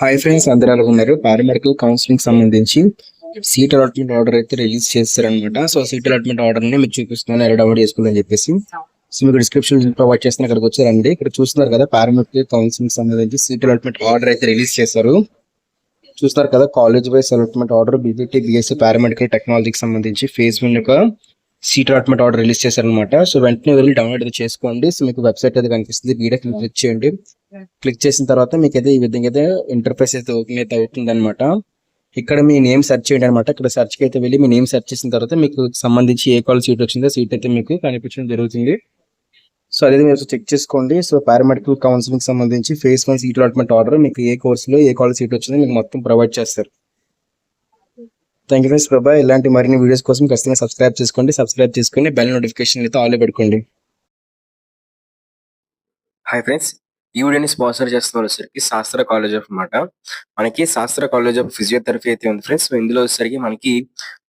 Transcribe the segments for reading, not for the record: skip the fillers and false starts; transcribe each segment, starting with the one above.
Hi friends, అందరూ ఎలా ఉన్నారు? పారామెడికల్ కౌన్సిలింగ్ సంబంధించి సీట్ అలాట్మెంట్ ఆర్డర్ అయితే రిలీజ్ చేస్తారనమాట. సో సీట్ అలాట్మెంట్ ఆర్డర్ ని మీకు చూపిస్తున్నాను, ఎలా డౌన్లోడ్ చేసుకోవాలని చెప్పేసి. సో మీకు డిస్క్రిప్షన్ ప్రొవైడ్ చేస్తాను, అక్కడికి వచ్చారండి. ఇక్కడ చూస్తున్నారు కదా, పారామెడికల్ కౌన్సిలింగ్ సంబంధించి సీట్ అలాట్మెంట్ ఆర్డర్ అయితే రిలీజ్ చేశారు. చూస్తున్నారు కదా, college wise allotment order BBT BSc paramedical టెక్నాలజీకి సంబంధించి ఫేజ్ 1 యొక్క సీట్ అలాట్మెంట్ ఆర్డర్ రిలీజ్ చేశారనమాట. సో వెంటనే వెళ్ళి డౌన్లోడ్ అయితే చేసుకోండి. సో మీకు వెబ్సైట్ అయితే కనిపిస్తుంది, వీడియో క్లిక్ చేయండి. క్లిక్ చేసిన తర్వాత మీకు అయితే ఈ విధంగా అయితే ఇంటర్ఫేస్ అయితే ఓపెన్ అయితే అవుతుంది అనమాట. ఇక్కడ మీ నేమ్ సెర్చ్ చేయండి అనమాట. ఇక్కడ సెర్చ్ కి అయితే వెళ్ళి మీ నేమ్ సెర్చ్ చేసిన తర్వాత మీకు సంబంధించి ఏ కాలేజ్ సీట్ వచ్చిందో సీట్ అయితే మీకు కనిపించడం జరుగుతుంది. సో అదే మీరు చెక్ చేసుకోండి. సో పారామెడికల్ కౌన్సిలింగ్ సంబంధించి ఫేజ్ 1 సీట్ అలాట్మెంట్ ఆర్డర్ మీకు ఏ కోర్సులో ఏ కాలేజ్ సీట్ వచ్చిందో మీకు మొత్తం ప్రొవైడ్ చేస్తారు. Thank you friends. ప్రభా, ఇలాంటి మరిన్ని వీడియోస్ కోసం ఖచ్చితంగా సబ్స్క్రైబ్ చేసుకొని బెల్ నోటిఫికేషన్ అయితే ఆల్ పెట్టుకోండి. హాయ్ ఫ్రెండ్స్, ఈ వీడియోని స్పాన్సర్ చేస్తున్న వచ్చేసరికి శాస్త్ర కాలేజ్ ఆఫ్ అన్నమాట. మనకి శాస్త్ర కాలేజ్ ఆఫ్ ఫిజియోథెరపీ అయితే ఉంది ఫ్రెండ్స్. ఇందులో వచ్చేసరికి మనకి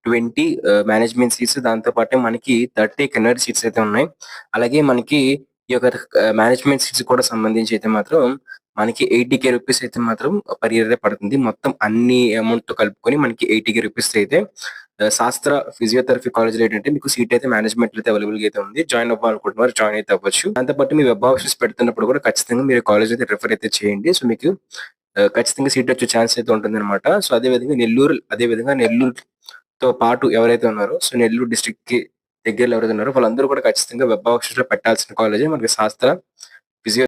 20 మేనేజ్మెంట్ సీట్స్, దాంతో పాటు మనకి 30 కెనరీ సీట్స్ అయితే ఉన్నాయి. అలాగే మనకి ఈ యొక్క మేనేజ్మెంట్ సీట్స్ కూడా సంబంధించి అయితే మాత్రం మనకి 80K రూపీస్ అయితే మాత్రం పర్ ఇయర్ పడుతుంది. మొత్తం అన్ని అమౌంట్ తో కలుపుకొని మనకి 80K రూపీస్ అయితే శాస్త్ర ఫిజియోథెరపీ కాలేజ్ ఏంటంటే మీకు సీట్ అయితే మేనేజ్మెంట్ అయితే అవైలబుల్ అయితే ఉంది. జాయిన్ అవ్వాలనుకుంటున్నారు, జాయిన్ అయితే అవ్వచ్చు. దాంతోపాటు మీ వెబ్ ఆప్షన్స్ పెడుతున్నప్పుడు కూడా ఖచ్చితంగా మీరు కాలేజ్ అయితే రిఫర్ అయితే చేయండి. సో మీకు ఖచ్చితంగా సీట్ వచ్చే ఛాన్స్ అయితే ఉంటుంది అనమాట. సో అదే విధంగా నెల్లూరుతో పాటు ఎవరైతే ఉన్నారో, సో నెల్లూరు డిస్ట్రిక్ట్ కి దగ్గరలో ఎవరైతే ఉన్నారో వాళ్ళందరూ కూడా ఖచ్చితంగా వెబ్ ఆప్షన్స్ లో పెట్టాల్సిన కాలేజే మనకి శాస్త్ర